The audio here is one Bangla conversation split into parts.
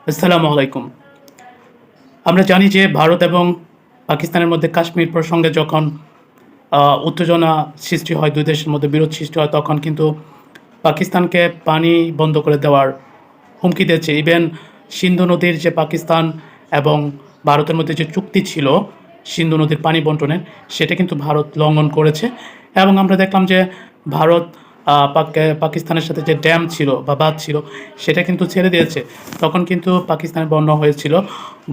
আসসালামু আলাইকুম। আমরা জানি যে ভারত এবং পাকিস্তানের মধ্যে কাশ্মীর প্রসঙ্গে যখন উত্তেজনা সৃষ্টি হয়, ২ দেশের মধ্যে বিরোধ সৃষ্টি হয়, তখন কিন্তু পাকিস্তানকে পানি বন্ধ করে দেওয়ার হুমকি দিয়েছে। ইভেন সিন্ধু নদীর যে পাকিস্তান এবং ভারতের মধ্যে যে চুক্তি ছিল সিন্ধু নদীর পানি বন্টনের, সেটা কিন্তু ভারত লঙ্ঘন করেছে। এবং আমরা দেখলাম যে ভারত পাকিস্তানের সাথে যে ড্যাম ছিল বা বাঁধ ছিল, সেটা কিন্তু ছেড়ে দিয়েছে। তখন কিন্তু পাকিস্তানের বন্যা হয়েছিল।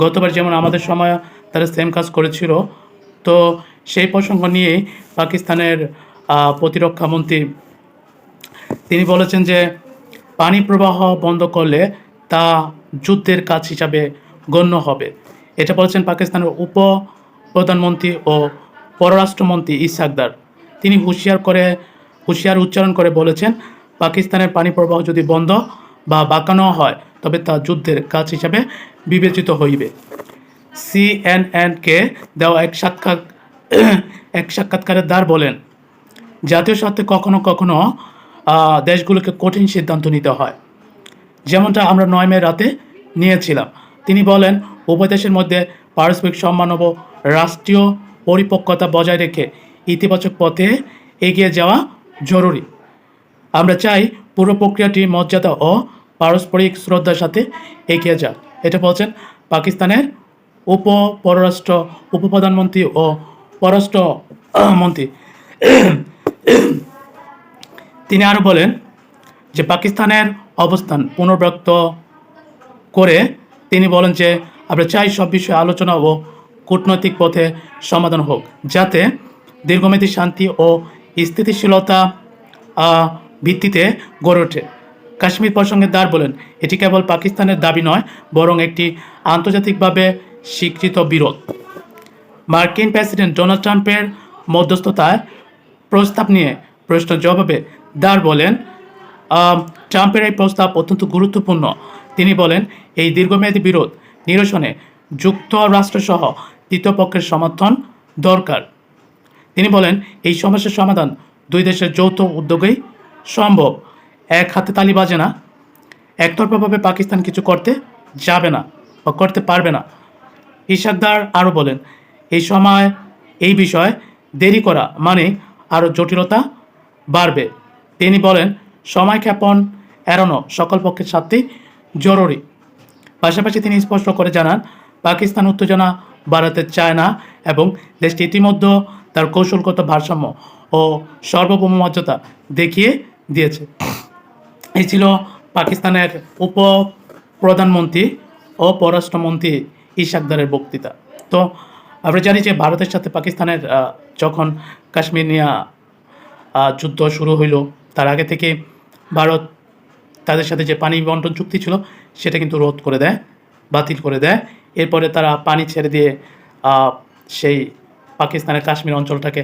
গতবার যেমন আমাদের সময় তারা সেম কাজ করেছিল। তো সেই প্রসঙ্গ নিয়েই পাকিস্তানের প্রতিরক্ষা মন্ত্রী তিনি বলেছেন যে পানি প্রবাহ বন্ধ করলে তা যুদ্ধের কাজ হিসাবে গণ্য হবে। এটা বলেছেন পাকিস্তানের প্রধানমন্ত্রী ও পররাষ্ট্রমন্ত্রী ইসহাক দার। তিনি হুঁশিয়ার উচ্চারণ করে বলেছেন, পাকিস্তানের পানি প্রবাহ যদি বন্ধ বা বাঁকানো হয় তবে তা যুদ্ধের কাজ হিসাবে বিবেচিত হইবে। সিএনএনকে দেওয়া এক সাক্ষাৎকারে দার বলেন, জাতীয় স্বার্থে কখনো কখনো দেশগুলোকে কঠিন সিদ্ধান্ত নিতে হয়, যেমনটা আমরা ৯ মে রাতে নিয়েছিলাম। তিনি বলেন, উভয় দেশের মধ্যে পারস্পরিক সম্মান ও রাষ্ট্রীয় পরিপক্কতা বজায় রেখে ইতিবাচক পথে এগিয়ে যাওয়া জরুরি। আমরা চাই পুরো প্রক্রিয়াটি মর্যাদা ও পারস্পরিক শ্রদ্ধার সাথে এগিয়ে যাক। এটা বলছেন পাকিস্তানের উপপ্রধানমন্ত্রী ও পররাষ্ট্র মন্ত্রী। তিনি আরও বলেন যে পাকিস্তানের অবস্থান পুনর্ব্যক্ত করে তিনি বলেন যে আমরা চাই সব বিষয়ে আলোচনা ও কূটনৈতিক পথে সমাধান হোক, যাতে দীর্ঘমেয়াদী শান্তি ও স্থিতিশীলতা ভিত্তিতে গড়ে ওঠে। কাশ্মীর প্রসঙ্গে দার বলেন, এটি কেবল পাকিস্তানের দাবি নয়, বরং একটি আন্তর্জাতিকভাবে স্বীকৃত বিরোধ। মার্কিন প্রেসিডেন্ট ডোনাল্ড ট্রাম্পের মধ্যস্থতায় প্রস্তাব নিয়ে প্রশ্নের জবাবে দার বলেন, ট্রাম্পের এই প্রস্তাব অত্যন্ত গুরুত্বপূর্ণ। তিনি বলেন, এই দীর্ঘমেয়াদী বিরোধ নিরসনে যুক্তরাষ্ট্রসহ তৃতীয় পক্ষের সমর্থন দরকার। তিনি বলেন, এই সমস্যার সমাধান ২ দেশের যৌথ উদ্যোগেই সম্ভব। এক হাতে তালি বাজে না। একতরফাভাবে পাকিস্তান কিছু করতে যাবে না বা করতে পারবে না। ইশাকদার আরও বলেন, এই বিষয়ে দেরি করা মানে আরও জটিলতা বাড়বে। তিনি বলেন, সময়ক্ষেপণ এড়ানো সকল পক্ষের স্বার্থেই জরুরি। পাশাপাশি তিনি স্পষ্ট করে জানান, পাকিস্তান উত্তেজনা বাড়াতে চায় না এবং দেশটি ইতিমধ্যে তার কৌশলগত ভারসাম্য ও সার্বভৌম মর্যাদা দেখিয়ে দিয়েছে। এই ছিল পাকিস্তানের উপপ্রধানমন্ত্রী ও পররাষ্ট্রমন্ত্রী ইশাকদারের বক্তৃতা। তো আমরা জানি যে ভারতের সাথে পাকিস্তানের যখন কাশ্মীর নিয়ে যুদ্ধ শুরু হইল, তার আগে থেকে ভারত তাদের সাথে যে পানি বন্টন চুক্তি ছিল সেটা কিন্তু রদ করে দেয়, বাতিল করে দেয়। এরপরে তারা পানি ছেড়ে দিয়ে সেই পাকিস্তানের কাশ্মীর অঞ্চলটাকে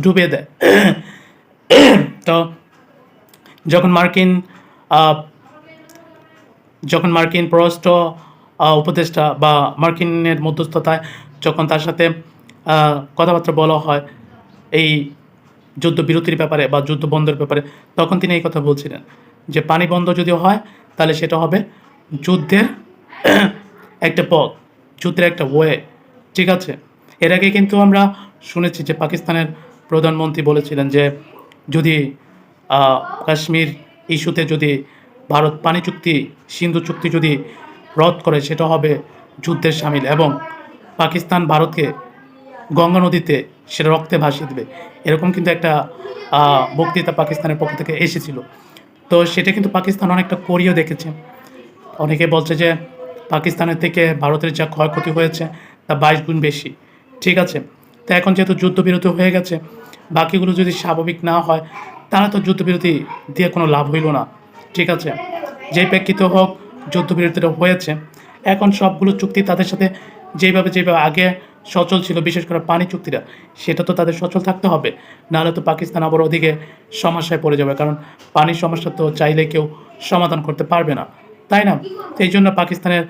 ডুবিয়ে দেয়। তো যখন মার্কিন পররাষ্ট্র উপদেষ্টা বা মার্কিনের মধ্যস্থতায় যখন তার সাথে কথাবার্তা বলা হয় এই যুদ্ধবিরতির ব্যাপারে বা যুদ্ধ বন্ধের ব্যাপারে, তখন তিনি এই কথা বলছিলেন যে পানি বন্ধ যদি হয় তাহলে সেটা হবে যুদ্ধের একটা পথ, যুদ্ধের একটা ওয়ে। ঠিক আছে, এর আগে কিন্তু আমরা শুনেছি যে পাকিস্তানের প্রধানমন্ত্রী বলেছিলেন যে যদি কাশ্মীর ইস্যুতে যদি ভারত পানি চুক্তি, সিন্ধু চুক্তি যদি রদ করে সেটা হবে যুদ্ধের সামিল, এবং পাকিস্তান ভারতকে গঙ্গা নদীতে সেটা রক্তে ভাসিয়ে দেবে। এরকম কিন্তু একটা বক্তৃতা পাকিস্তানের পক্ষ থেকে এসেছিল। তো সেটা কিন্তু পাকিস্তান অনেকটা করিয়েও দেখেছে। অনেকে বলছে যে পাকিস্তানের থেকে ভারতের যা ক্ষয়ক্ষতি হয়েছে তা ২২ গুণ বেশি। ঠিক আছে, তো এখন যেহেতু যুদ্ধবিরতি হয়ে গেছে, বাকিগুলো যদি স্বাভাবিক না হয় তাহলে তো যুদ্ধবিরতি দিয়ে কোনো লাভ হইল না। ঠিক আছে, যেই প্রেক্ষিতে হোক যুদ্ধবিরতিটা হয়েছে, এখন সবগুলো চুক্তি তাদের সাথে যেভাবে আগে সচল ছিল, বিশেষ করে পানি চুক্তিটা, সেটা তো তাদের সচল থাকতে হবে, নাহলে তো পাকিস্তান আবার ওদিকে সমস্যায় পড়ে যাবে। কারণ পানির সমস্যা তো চাইলে কেউ সমাধান করতে পারবে না, তাই না? তো এই জন্য পাকিস্তানের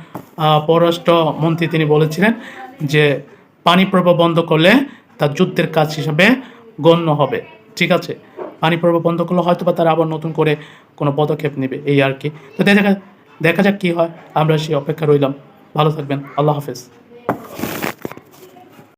পররাষ্ট্রমন্ত্রী তিনি বলেছিলেন যে পানি প্রবাহ বন্ধ করলে তা যুদ্ধের কাজ হিসাবে গণ্য হবে। ঠিক আছে, পানি প্রবাহ বন্ধ করলে হয়তো বা তারা আবার নতুন করে কোনো পদক্ষেপ নেবে, এই আর কি। তো দেখা যাক কী হয়, আমরা সেই অপেক্ষা রইলাম। ভালো থাকবেন, আল্লাহ হাফেজ।